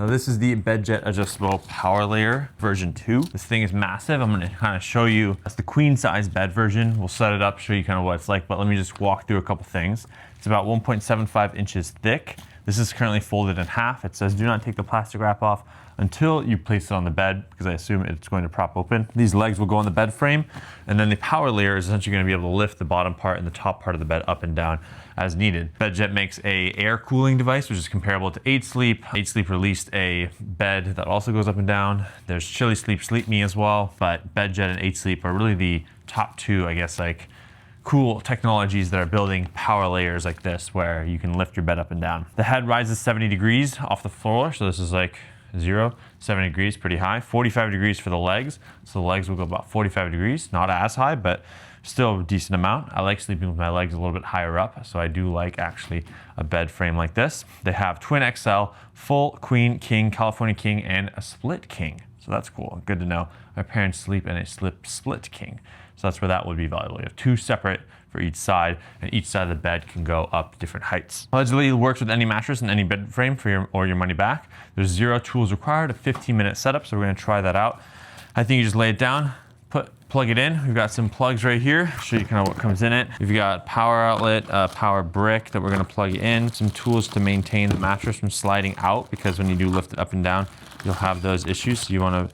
Now this is the BedJet adjustable PowerLayer version 2. This thing is massive. I'm gonna kind of show you, that's the queen size bed version. We'll set it up, show you kind of what it's like, but let me just walk through a couple things. It's about 1.75 inches thick. This is currently folded in half. It says do not take the plastic wrap off until you place it on the bed, because I assume it's going to prop open. These legs will go on the bed frame, and then the PowerLayer is essentially going to be able to lift the bottom part and the top part of the bed up and down as needed. BedJet makes a air cooling device, which is comparable to 8 Sleep. 8 Sleep released a bed that also goes up and down. There's Chili Sleep, Sleep Me as well, but BedJet and 8 Sleep are really the top two, I guess, like cool technologies that are building power layers like this, where you can lift your bed up and down. The head rises 70 degrees off the floor, so this is like 70 degrees, pretty high. 45 degrees for the legs, so the legs will go about 45 degrees, not as high, but still a decent amount. I like sleeping with my legs a little bit higher up, so I do like actually a bed frame like this. They have twin XL, full queen, king, California king, and a split king. So that's cool, good to know. My parents sleep in a split king. So that's where that would be valuable. You have two separate for each side, and each side of the bed can go up different heights. Allegedly, it works with any mattress and any bed frame for your money back. There's 0 tools required, a 15-minute setup, so we're gonna try that out. I think you just lay it down, plug it in. We've got some plugs right here. Show you kind of what comes in it. We've got power outlet, power brick that we're gonna plug in, some tools to maintain the mattress from sliding out, because when you do lift it up and down, you'll have those issues, so you wanna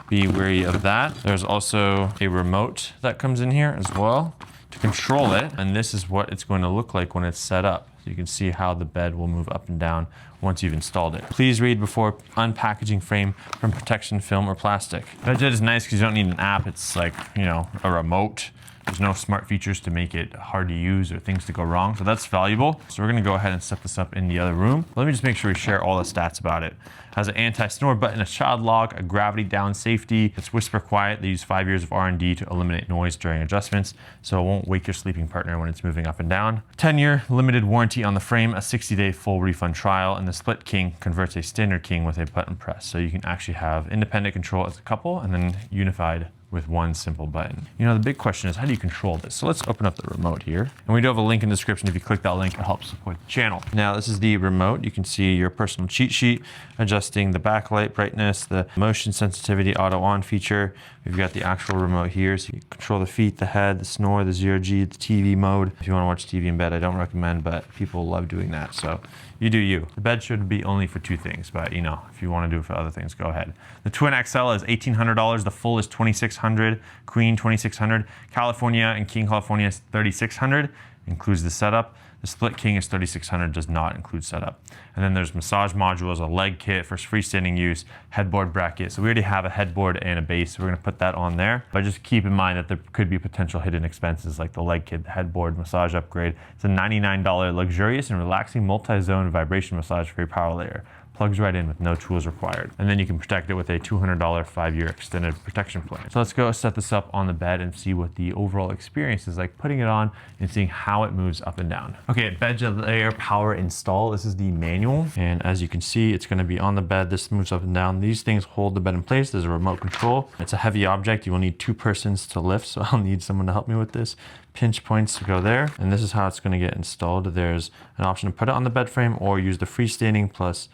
be wary of that. There's also a remote that comes in here as well to control it, and this is what it's going to look like when it's set up. So you can see how the bed will move up and down once you've installed it. Please read before unpackaging frame from protection film or plastic. BedJet is nice because you don't need an app. It's like, you know, a remote. There's no smart features to make it hard to use or things to go wrong, so that's valuable. So we're gonna go ahead and set this up in the other room. Let me just make sure we share all the stats about it. It has an anti-snore button, a child lock, a gravity down safety. It's whisper quiet. They use 5 years of R&D to eliminate noise during adjustments, so it won't wake your sleeping partner when it's moving up and down. 10-year limited warranty on the frame, a 60-day full refund trial, and the split king converts a standard king with a button press. So you can actually have independent control as a couple and then unified with one simple button. You know, the big question is, how do you control this? So let's open up the remote here. And we do have a link in the description. If you click that link, it helps support the channel. Now, this is the remote. You can see your personal cheat sheet, adjusting the backlight brightness, the motion sensitivity auto on feature. We've got the actual remote here. So you control the feet, the head, the snore, the 0G, the TV mode. If you want to watch TV in bed, I don't recommend, but people love doing that. So you do you. The bed should be only for 2 things, but you know, if you want to do it for other things, go ahead. The twin XL is $1,800. The full is $2,600. Queen $2,600. California and King California is $3,600. Includes the setup. The split king is $3,600, does not include setup. And then there's massage modules, a leg kit for freestanding use, headboard bracket. So we already have a headboard and a base, so we're gonna put that on there. But just keep in mind that there could be potential hidden expenses like the leg kit, the headboard, massage upgrade. It's a $99 luxurious and relaxing multi-zone vibration massage for your PowerLayer. Plugs right in with no tools required. And then you can protect it with a $200 5-year extended protection plan. So let's go set this up on the bed and see what the overall experience is like putting it on and seeing how it moves up and down. Okay, BedJet Power Install. This is the manual. And as you can see, it's gonna be on the bed. This moves up and down. These things hold the bed in place. There's a remote control. It's a heavy object. You will need 2 persons to lift, so I'll need someone to help me with this. Pinch points to go there. And this is how it's gonna get installed. There's an option to put it on the bed frame or use the freestanding plus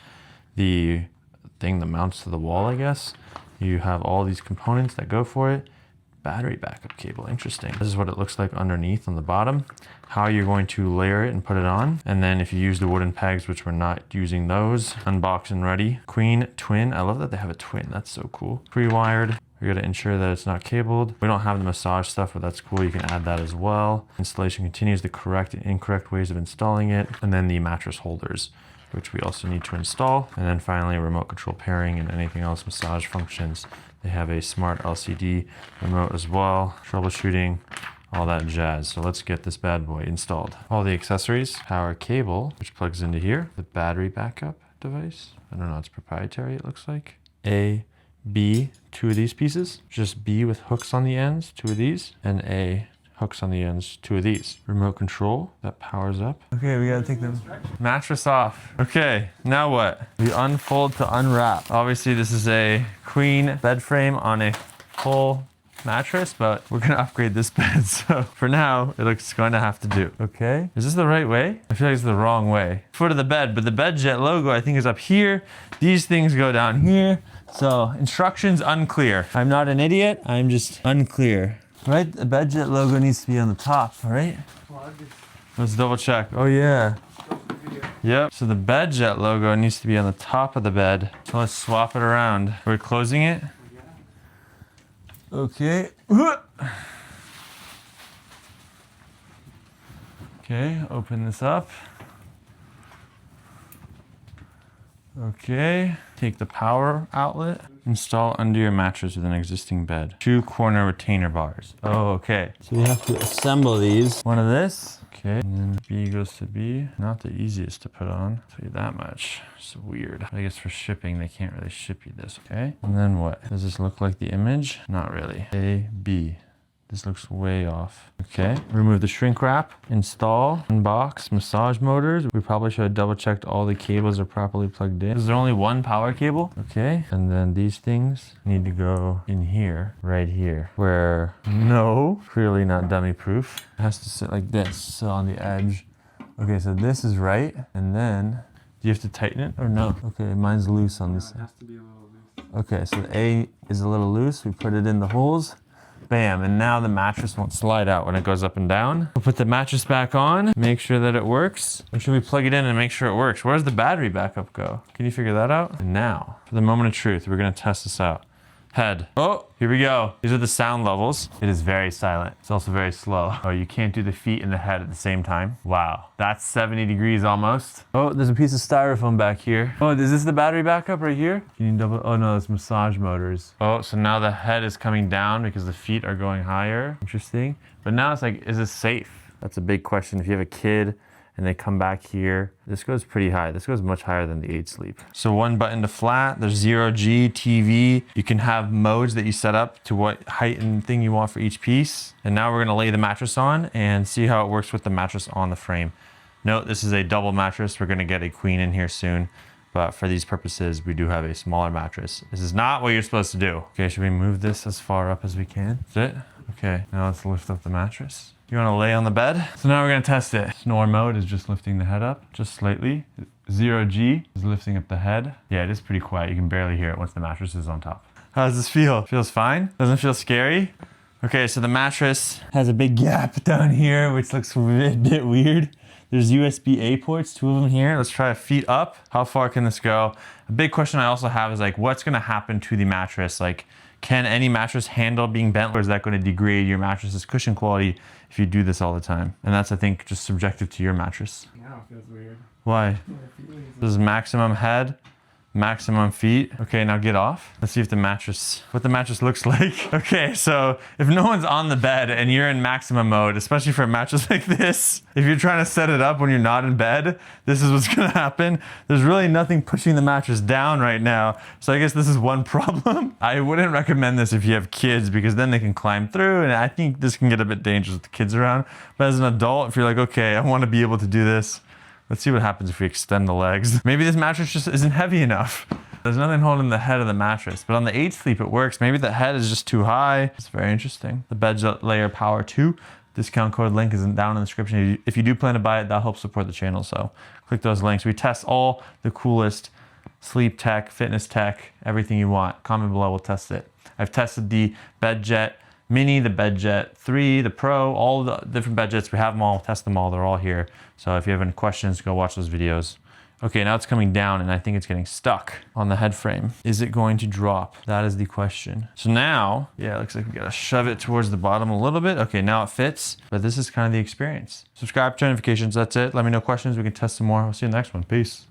the thing that mounts to the wall, I guess. You have all these components that go for it. Battery backup cable, interesting. This is what it looks like underneath on the bottom. How you're going to layer it and put it on. And then if you use the wooden pegs, which we're not using those, unbox and ready. Queen, twin, I love that they have a twin, that's so cool. Pre-wired. You're gonna ensure that it's not cabled. We don't have the massage stuff, but that's cool. You can add that as well. Installation continues, the correct and incorrect ways of installing it. And then the mattress holders, which we also need to install. And then finally, remote control pairing and anything else massage functions. They have a smart LCD remote as well, troubleshooting, all that jazz. So let's get this bad boy installed. All the accessories, power cable, which plugs into here, the battery backup device. I don't know, it's proprietary, it looks like. A, B, 2 of these pieces, just B with hooks on the ends, 2 of these, and A, hooks on the ends, 2 of these. Remote control that powers up. Okay, we gotta take the mattress off. Okay, now what? We unfold to unwrap. Obviously, this is a queen bed frame on a full mattress, but we're gonna upgrade this bed. So for now, it looks going to have to do. Okay, is this the right way? I feel like it's the wrong way. Foot of the bed, but the BedJet logo I think is up here. These things go down here. So instructions unclear. I'm not an idiot, I'm just unclear. Right, the BedJet logo needs to be on the top, right? Let's double check. Oh yeah. Yep, so the BedJet logo needs to be on the top of the bed. So let's swap it around. We're closing it? Okay. Okay, open this up. Okay, take the power outlet, install under your mattress with an existing bed. 2 corner retainer bars. Oh, okay. So you have to assemble these. One of this. Okay, and then B goes to B. Not the easiest to put on, I'll tell you that much. It's weird. I guess for shipping, they can't really ship you this, okay? And then what? Does this look like the image? Not really. A, B. This looks way off. Okay, remove the shrink wrap, install, unbox, massage motors. We probably should have double checked all the cables are properly plugged in. Is there only one power cable? Okay, and then these things need to go in here, right here, where no, clearly not dummy proof. It has to sit like this, so on the edge. Okay, so this is right, and then, do you have to tighten it or no? Okay, mine's loose on this. It has to be a little loose. Okay, so the A is a little loose. We put it in the holes. Bam, and now the mattress won't slide out when it goes up and down. We'll put the mattress back on, make sure that it works. Make sure we plug it in and make sure it works. Where does the battery backup go? Can you figure that out? And now, for the moment of truth, we're gonna test this out. Head. Oh, here we go. These are the sound levels. It is very silent. It's also very slow. Oh, you can't do the feet and the head at the same time. Wow, that's 70 degrees almost. Oh, there's a piece of styrofoam back here. Oh, is this the battery backup right here? Can you double, oh no, it's massage motors. Oh, so now the head is coming down because the feet are going higher. Interesting. But now it's like, is this safe? That's a big question. If you have a kid and they come back here, this goes pretty high. This goes much higher than the 8 sleep. So 1 button to flat, there's 0G, TV. You can have modes that you set up to what height and thing you want for each piece. And now we're gonna lay the mattress on and see how it works with the mattress on the frame. Note, this is a double mattress. We're gonna get a queen in here soon. But for these purposes, we do have a smaller mattress. This is not what you're supposed to do. Okay, should we move this as far up as we can? That's it? Okay, now let's lift up the mattress. You wanna lay on the bed? So now we're gonna test it. Snore mode is just lifting the head up, just slightly. 0G is lifting up the head. Yeah, it is pretty quiet. You can barely hear it once the mattress is on top. How does this feel? Feels fine? Doesn't feel scary? Okay, so the mattress has a big gap down here, which looks a bit weird. There's USB-A ports, 2 of them here. Let's try feet up. How far can this go? A big question I also have is like, what's gonna happen to the mattress? Like, can any mattress handle being bent, or is that gonna degrade your mattress's cushion quality if you do this all the time? And that's, I think, just subjective to your mattress. Now it feels weird. Why? This is maximum head, maximum feet. Okay, now get off. Let's see if what the mattress looks like. Okay, so if no one's on the bed and you're in maximum mode, especially for a mattress like this, if you're trying to set it up when you're not in bed, this is what's gonna happen. There's really nothing pushing the mattress down right now. So I guess this is one problem. I wouldn't recommend this if you have kids because then they can climb through, and I think this can get a bit dangerous with the kids around. But as an adult, if you're like, okay, I wanna be able to do this, let's see what happens if we extend the legs. Maybe this mattress just isn't heavy enough. There's nothing holding the head of the mattress, but on the 8 sleep it works. Maybe the head is just too high. It's very interesting. The BedJet Power 2 discount code link is down in the description. If you do plan to buy it, that'll help support the channel. So click those links. We test all the coolest sleep tech, fitness tech, everything you want. Comment below, we'll test it. I've tested the BedJet Mini, the BedJet 3, the Pro, all the different BedJets. We have them all, test them all, they're all here. So if you have any questions, go watch those videos. Okay, now it's coming down and I think it's getting stuck on the head frame. Is it going to drop? That is the question. So now, yeah, it looks like we gotta shove it towards the bottom a little bit. Okay, now it fits, but this is kind of the experience. Subscribe, turn notifications, that's it. Let me know questions, we can test some more. I'll see you in the next one, peace.